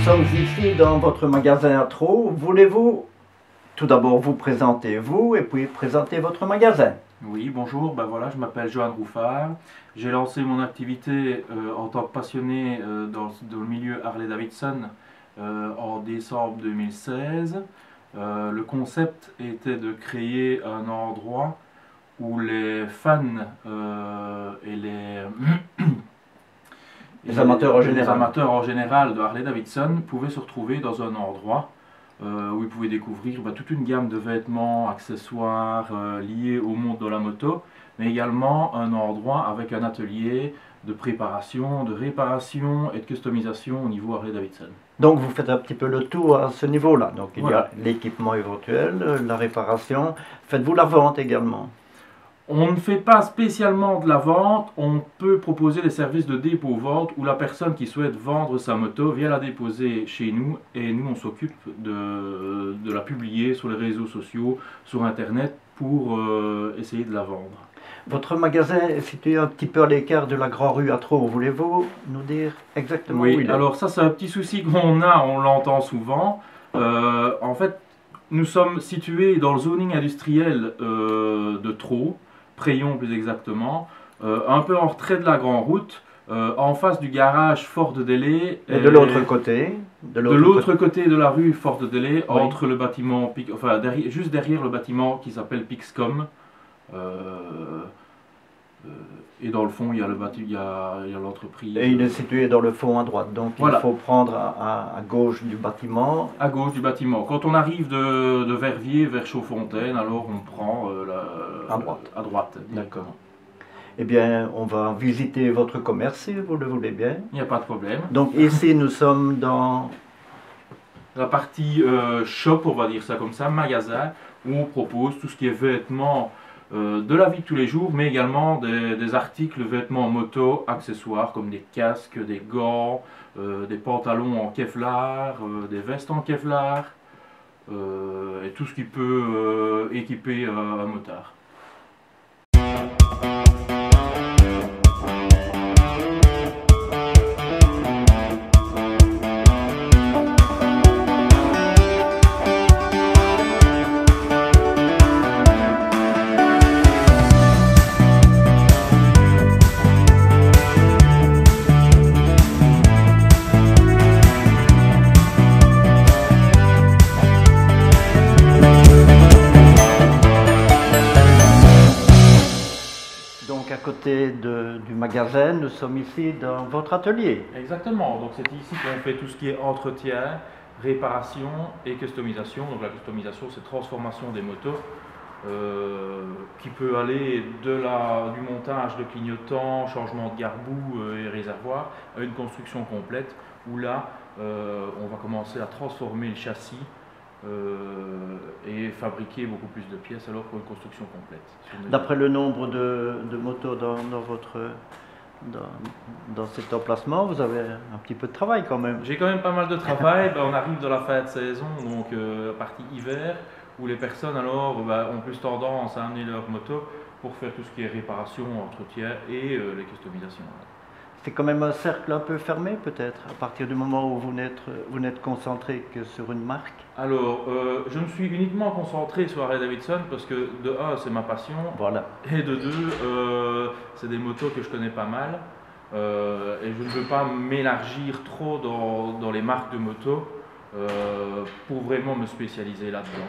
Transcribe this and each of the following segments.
sommes ici dans votre magasin à Traux. Voulez-vous tout d'abord vous présenter vous et puis présenter votre magasin? Oui, bonjour, voilà, je m'appelle Johan Rouffard. J'ai lancé mon activité en tant que passionné dans le milieu Harley-Davidson en décembre 2016. Le concept était de créer un endroit où les fans et les amateurs en général de Harley-Davidson pouvaient se retrouver dans un endroit où ils pouvaient découvrir toute une gamme de vêtements, accessoires liés au monde de la moto, mais également un endroit avec un atelier de préparation, de réparation et de customisation au niveau Harley-Davidson. Donc vous faites un petit peu le tout à ce niveau-là. Donc il Voilà. y a l'équipement éventuel, la réparation. Faites-vous la vente également? On ne fait pas spécialement de la vente, on peut proposer des services de dépôt-vente où la personne qui souhaite vendre sa moto vient la déposer chez nous et nous on s'occupe de la publier sur les réseaux sociaux, sur internet pour essayer de la vendre. Votre magasin est situé un petit peu à l'écart de la Grande Rue à Traux. Voulez-vous nous dire exactement où il est? Alors ça c'est un petit souci qu'on a, on l'entend souvent. En fait, nous sommes situés dans le zoning industriel de Traux, Préyon plus exactement, un peu en retrait de la grande route, en face du garage Fort de Délai. Et de l'autre côté? De l'autre côté de la rue Fort de Délai, oui. entre le bâtiment, enfin juste derrière le bâtiment qui s'appelle Pixcom. Et dans le fond, il y a l'entreprise. Et il est situé dans le fond à droite, donc voilà. Il faut prendre à gauche du bâtiment. À gauche du bâtiment. Quand on arrive de Verviers vers Chaudfontaine, alors on prend à droite. À droite, d'accord. Eh bien, on va visiter votre commerce si vous le voulez bien. Il n'y a pas de problème. Donc ici, nous sommes dans la partie shop, on va dire ça comme ça, magasin, où on propose tout ce qui est vêtements de la vie de tous les jours, mais également des articles vêtements moto, accessoires comme des casques, des gants, des pantalons en Kevlar, des vestes en Kevlar, et tout ce qui peut équiper un motard. à côté du magasin, nous sommes ici dans votre atelier. Exactement, donc c'est ici qu'on fait tout ce qui est entretien, réparation et customisation. Donc la customisation, c'est transformation des motos qui peut aller du montage de clignotants, changement de garboux et réservoir à une construction complète où là on va commencer à transformer le châssis et fabriquer beaucoup plus de pièces alors pour une construction complète. D'après le nombre de motos dans cet emplacement, vous avez un petit peu de travail quand même. J'ai quand même pas mal de travail. On arrive dans la fin de saison, donc partie hiver, où les personnes alors ont plus tendance à amener leur moto pour faire tout ce qui est réparation, entretien et les customisations. C'est quand même un cercle un peu fermé peut-être, à partir du moment où vous n'êtes concentré que sur une marque? Alors, je me suis uniquement concentré sur Harley-Davidson parce que de un, c'est ma passion, voilà. Et de deux, c'est des motos que je connais pas mal. Et je ne veux pas m'élargir trop dans les marques de motos pour vraiment me spécialiser là-dedans.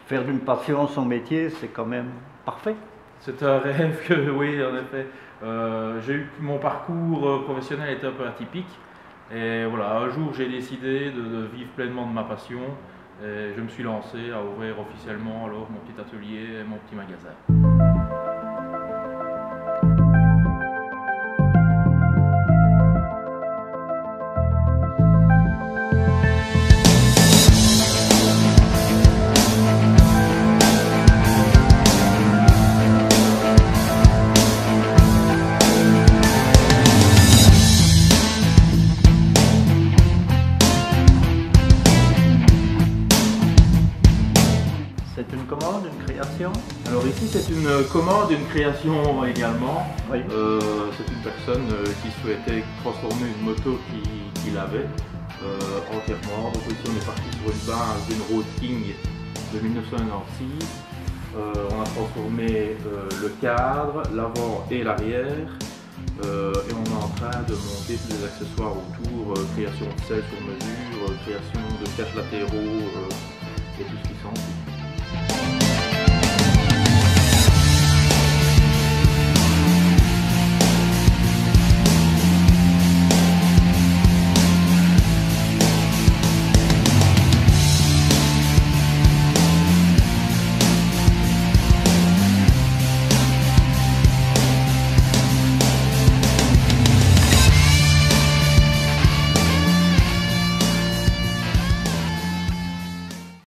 Faire d'une passion son métier, c'est quand même parfait. C'est un rêve que, oui, en effet. Mon parcours professionnel était un peu atypique. Et voilà, un jour j'ai décidé de vivre pleinement de ma passion. Et je me suis lancé à ouvrir officiellement alors mon petit atelier et mon petit magasin. C'est une commande, une création? Alors ici c'est une commande, une création également. Oui. C'est une personne qui souhaitait transformer une moto qu'il avait entièrement. Donc ici on est parti sur une base d'une Road King de 1996. On a transformé le cadre, l'avant et l'arrière. Et on est en train de monter tous les accessoires autour, création de selles sur mesure, création de caches latéraux